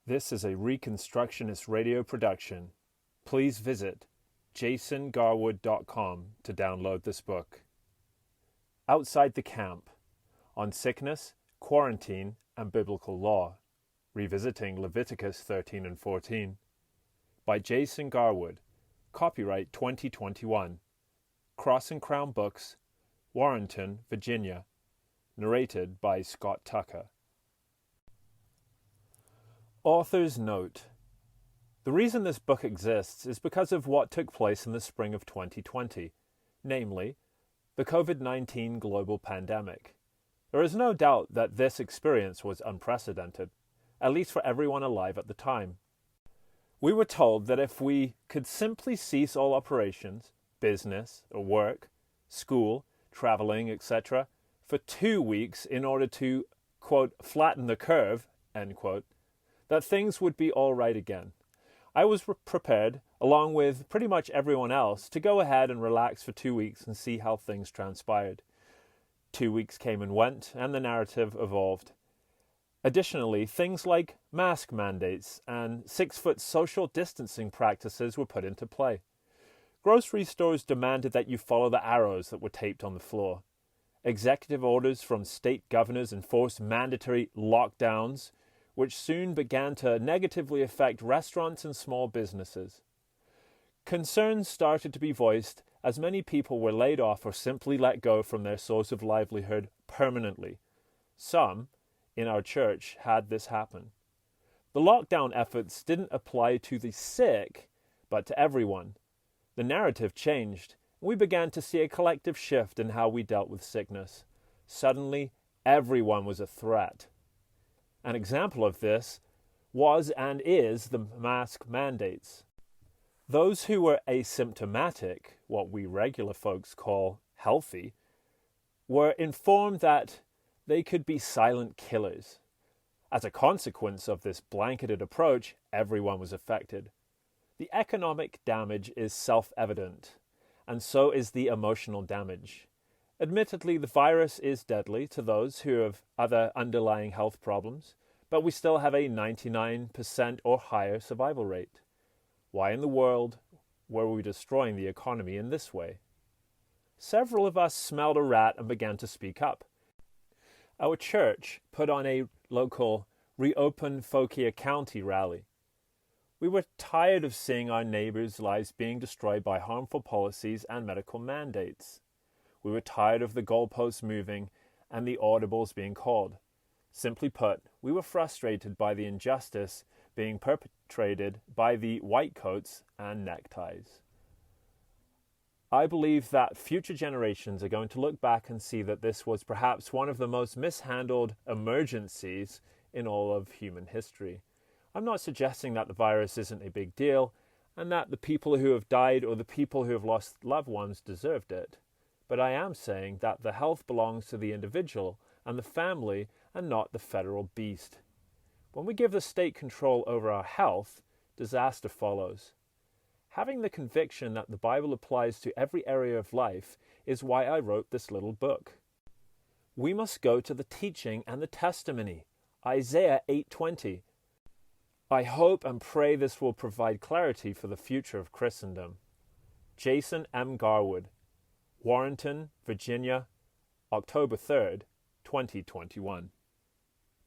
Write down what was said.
This is a Reconstructionist radio production. Please visit jasongarwood.com to download this book. Outside the Camp, on Sickness, Quarantine, and Biblical Law, revisiting Leviticus 13 and 14, by Jason Garwood, copyright 2021, Cross and Crown Books, Warrenton, Virginia, narrated by Scott Tucker. Author's note. The reason this book exists is because of what took place in the spring of 2020, namely, the COVID-19 global pandemic. There is no doubt that this experience was unprecedented, at least for everyone alive at the time. We were told that if we could simply cease all operations, business or work, school, traveling, etc., for 2 weeks in order to, quote, flatten the curve, end quote, that things would be all right again. I was prepared, along with pretty much everyone else, to go ahead and relax for 2 weeks and see how things transpired. 2 weeks came and went, and the narrative evolved. Additionally, things like mask mandates and 6-foot social distancing practices were put into play. Grocery stores demanded that you follow the arrows that were taped on the floor. Executive orders from state governors enforced mandatory lockdowns, which soon began to negatively affect restaurants and small businesses. Concerns started to be voiced as many people were laid off or simply let go from their source of livelihood permanently. Some, in our church, had this happen. The lockdown efforts didn't apply to the sick, but to everyone. The narrative changed, and we began to see a collective shift in how we dealt with sickness. Suddenly, everyone was a threat. An example of this was and is the mask mandates. Those who were asymptomatic, what we regular folks call healthy, were informed that they could be silent killers. As a consequence of this blanketed approach, everyone was affected. The economic damage is self-evident, and so is the emotional damage. Admittedly, the virus is deadly to those who have other underlying health problems, but we still have a 99% or higher survival rate. Why in the world were we destroying the economy in this way? Several of us smelled a rat and began to speak up. Our church put on a local Reopen Fauquier County rally. We were tired of seeing our neighbors' lives being destroyed by harmful policies and medical mandates. We were tired of the goalposts moving and the audibles being called. Simply put, we were frustrated by the injustice being perpetrated by the white coats and neckties. I believe that future generations are going to look back and see that this was perhaps one of the most mishandled emergencies in all of human history. I'm not suggesting that the virus isn't a big deal and that the people who have died or the people who have lost loved ones deserved it. But I am saying that the health belongs to the individual and the family and not the federal beast. When we give the state control over our health, disaster follows. Having the conviction that the Bible applies to every area of life is why I wrote this little book. We must go to the teaching and the testimony. Isaiah 8:20. I hope and pray this will provide clarity for the future of Christendom. Jason M. Garwood, Warrenton, Virginia, October 3rd, 2021.